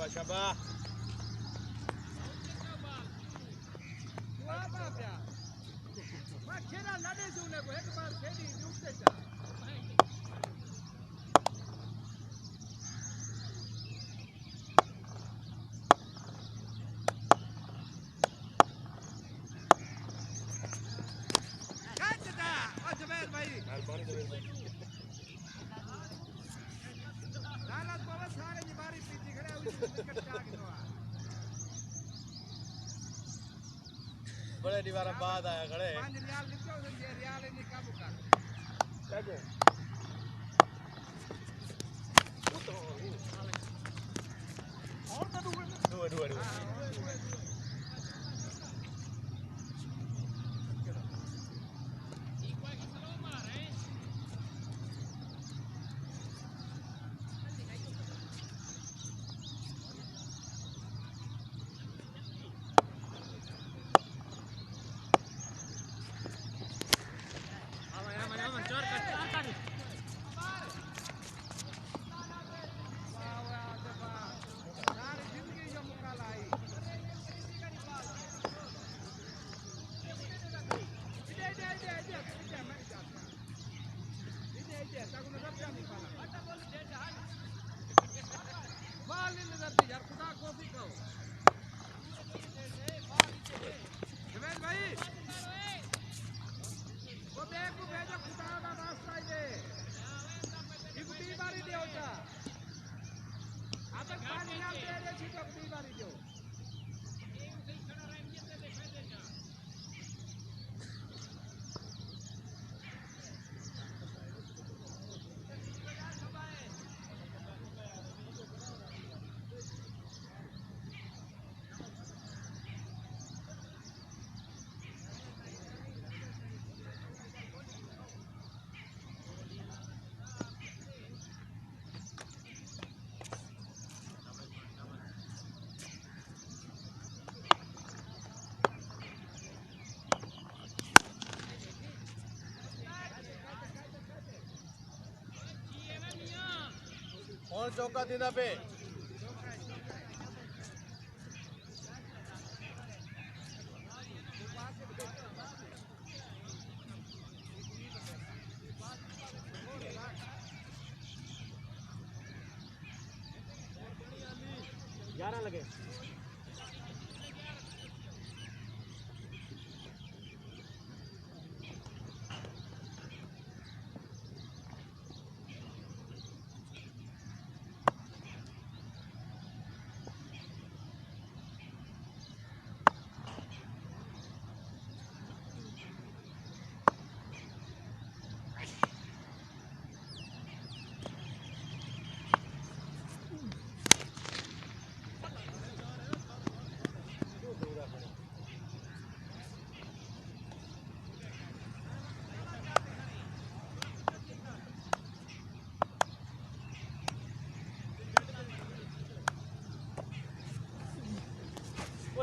Shabah. बड़े दीवार बाद आया खड़े 5 रियाल लिखो रियाल नहीं काम कर लगे और तो दो और चौका देना पे लगे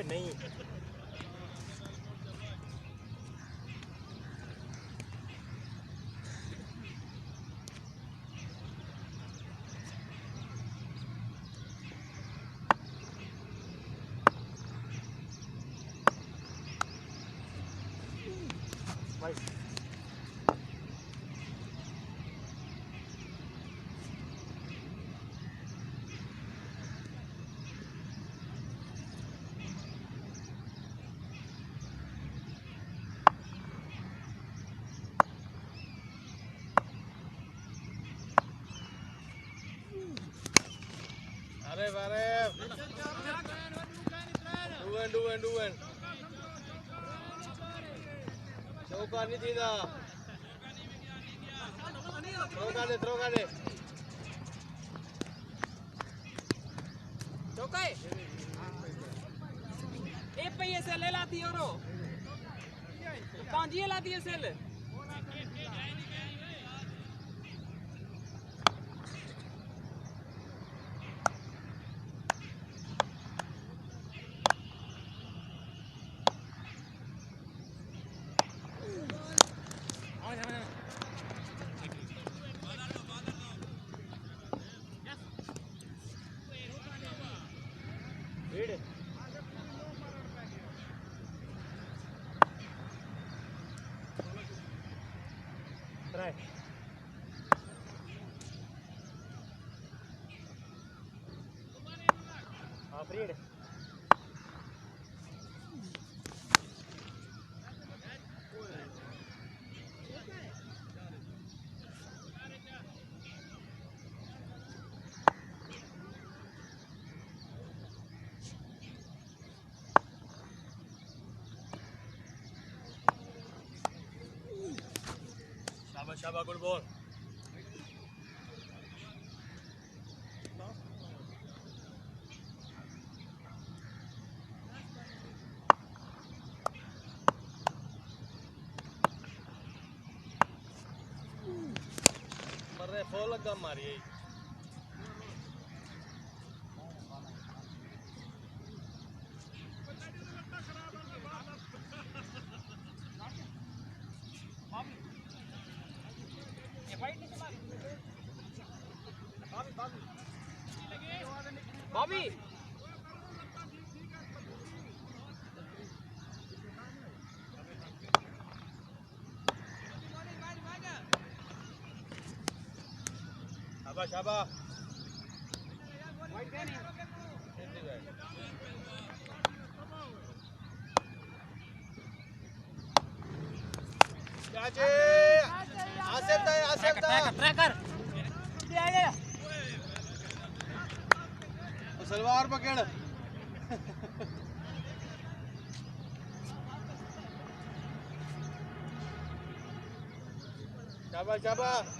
नहीं Aref Duen चौका नहीं थी ना थ्रो दे चौका ए पे से ले लाती और पांच लाती है सेल ट्राई हाफ रीड शाबाश गुड बॉल मर रहे फॉल लगा मारी बॉबी शाबाश शाबाश ट्रैकर सलवार पकड़ शाबाश शाबाश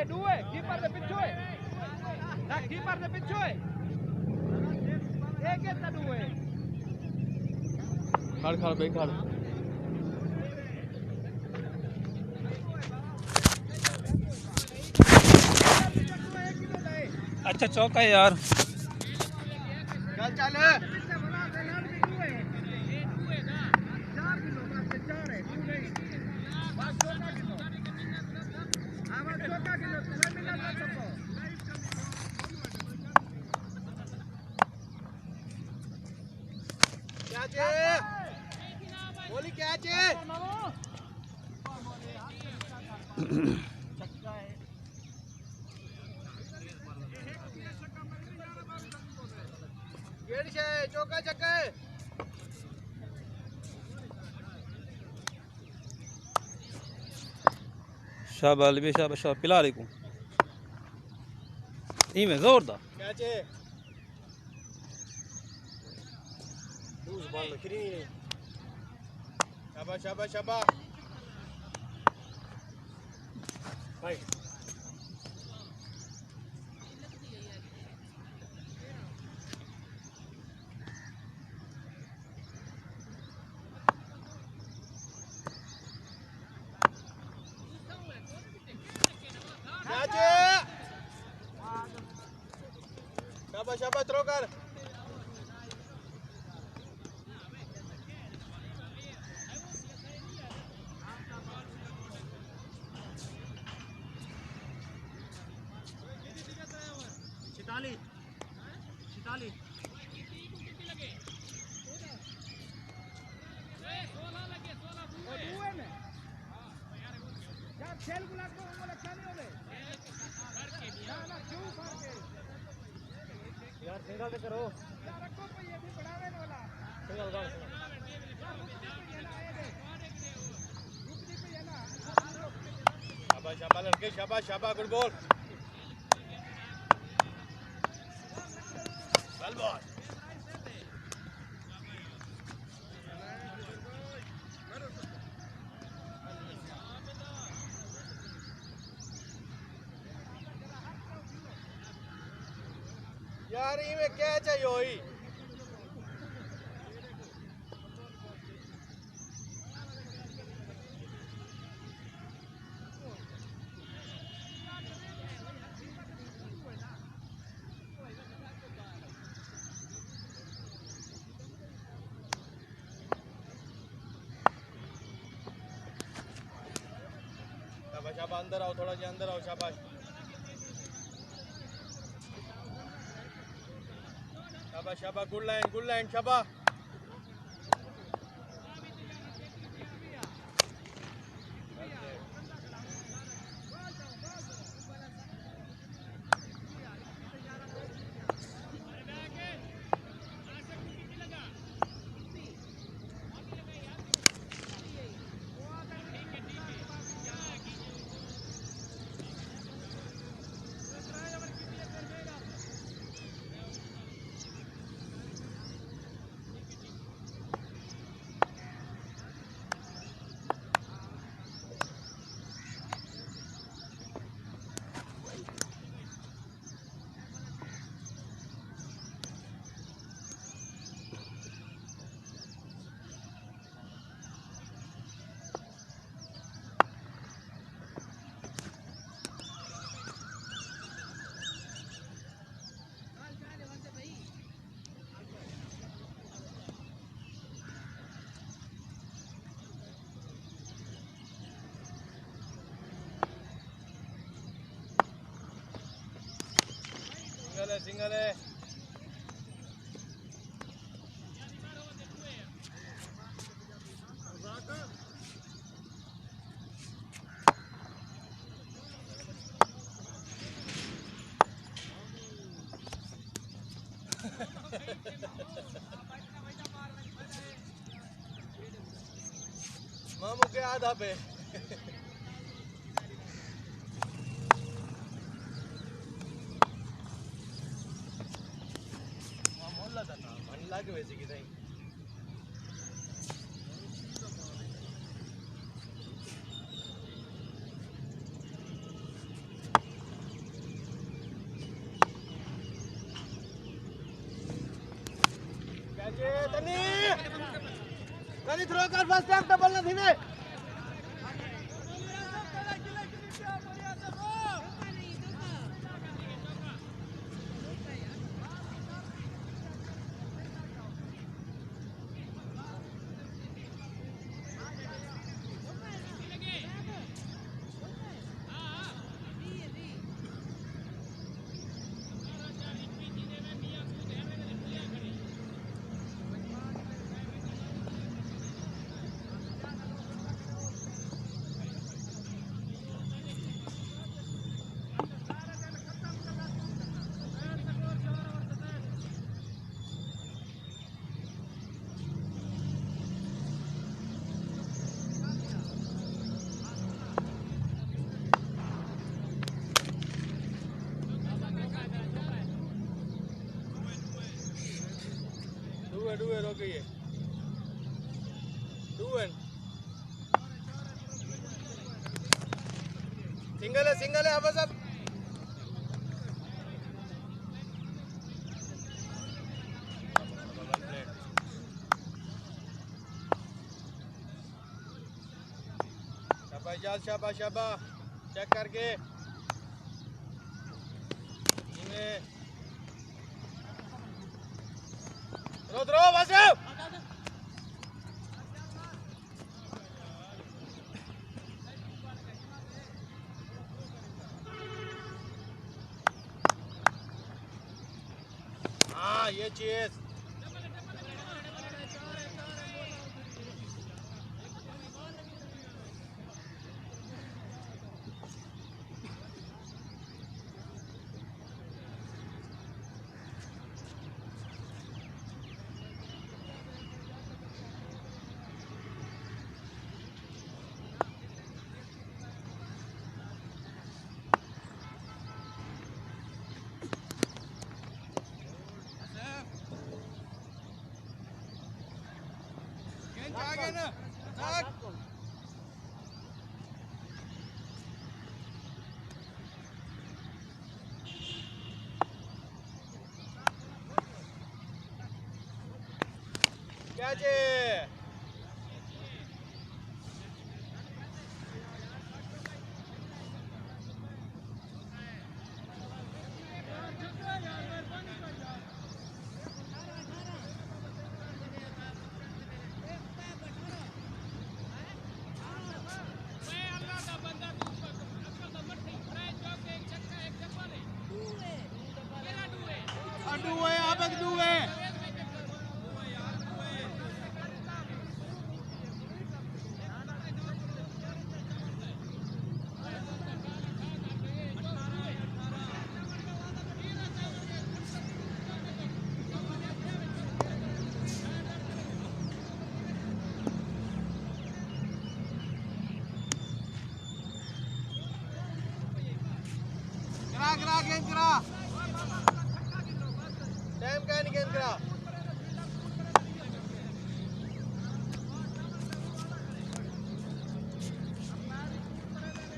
due keeper de piccioe da keeper de piccioe che sta due खड़ खड़ भाई खड़ अच्छा चौका है यार चल चल बोली क्या चाहिए चौका चक्का शाबाश बे शाबाश पिला रे को इमे जोरदार क्या चाहिए लूज बॉल खरी शाबाश शाबाश शाबाश भाई शाबाश शाबाश थ्रो कर शिताली शिताली यार सिंगल पे करो सिंगल गाल शाबाश शाबाश लड़के शाबाश शाबाश गुड बॉल चल बॉल यार इमे क्या चाहिए होई शाबाश शाबाश अंदर आओ थोड़ा जी अंदर आओ शाबाश Shaba, good line, Shaba. Single है मामू के आधा पे लागे वैसे की नहीं कैचे तनी थ्रो कर फर्स्ट टाइम डबल ना थी ने डुए रोक गई है डुए सिंगल है अब सब शाबाश चेक करके थ्रो वासिफ हाँ ये चीज आगे ना क्या चे Due, abang due. गेंद करा टाइम का नहीं गेंद करा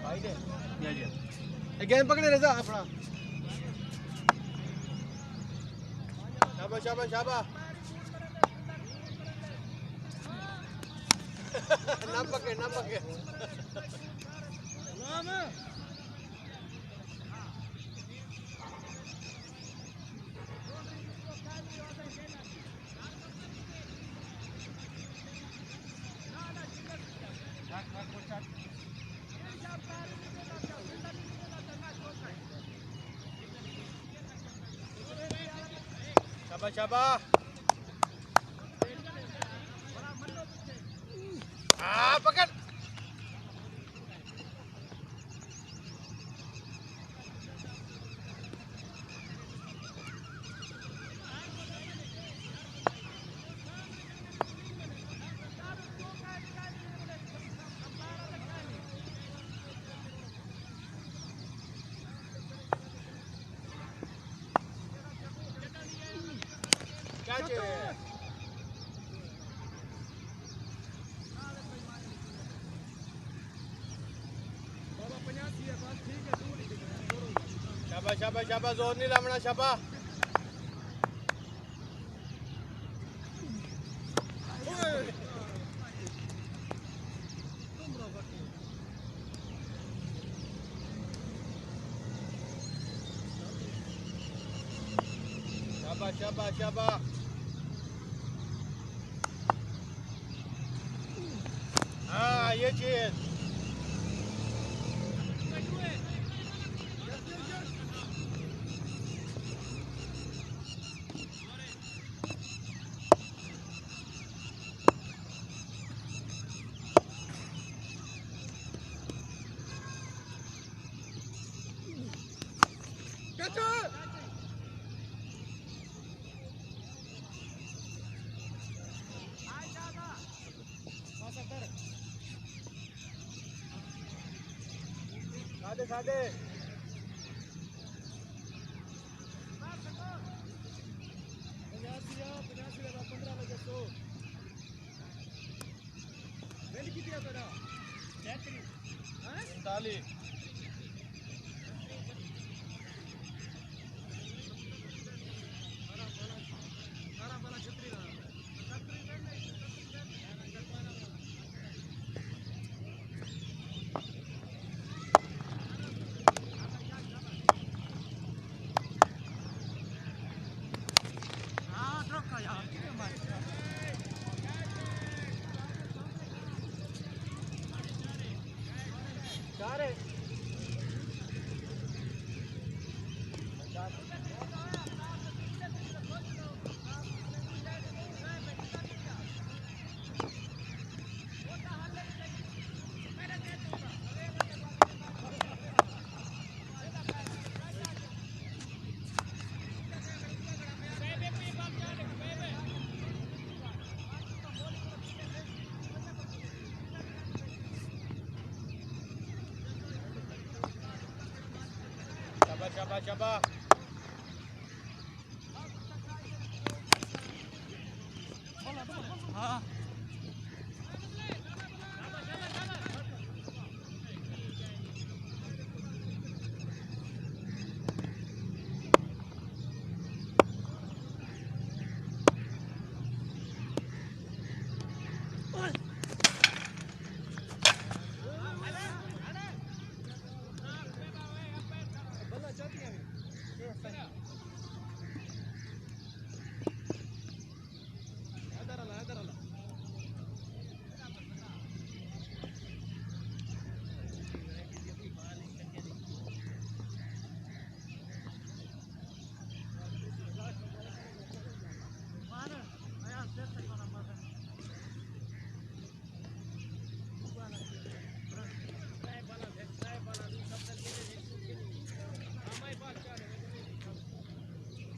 भाई दे गेंद पकड़े रजा अपना शाबाश शाबाश शाबाश ना पकड़ शाबाश शाबाश पकड़ क्या चाहिए शाबाश शाबाश शाबाश जोर नहीं लामना शाबाश शाबाश शाबाश शाबाश हाँ ये चीज सादे सादे शाबाश शाबाश हाँ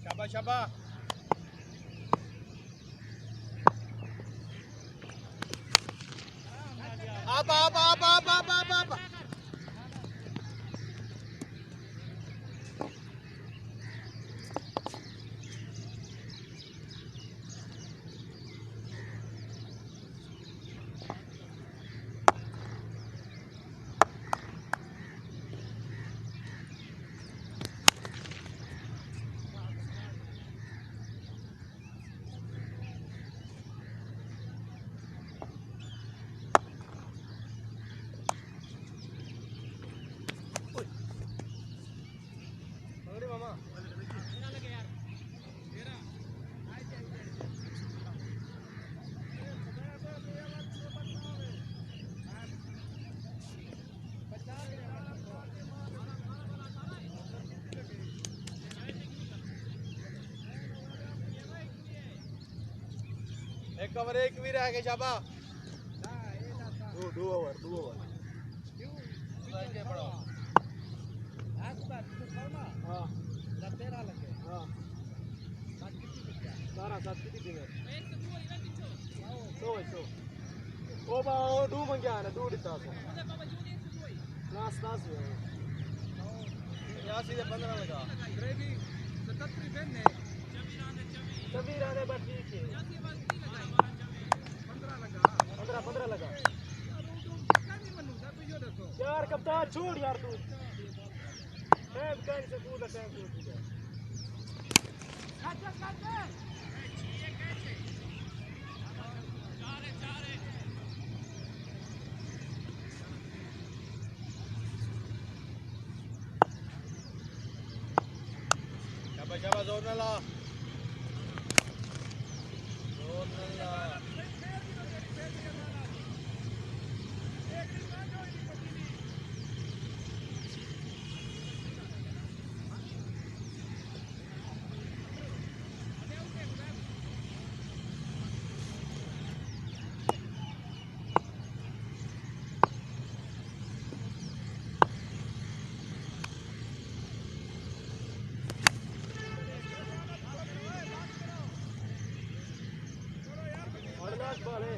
शाबाश शाबाश आप एक कवर एक भी रह गए शाबा दो ओवर आगे बढ़ो हाँ तेरा लगे हाँ सारा साथ किती दिले सो ओ बाबा दू मंग्या ना दू दिता सो क्लास यहाँ सीधे 15 लगा चबीर आने बस ठीक है 15 लगा यार कप्तान छोड़ यार तू टाइम कहीं से कूद टाइम कूद शाबा जोर न ला Ball है,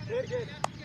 1.5 गेट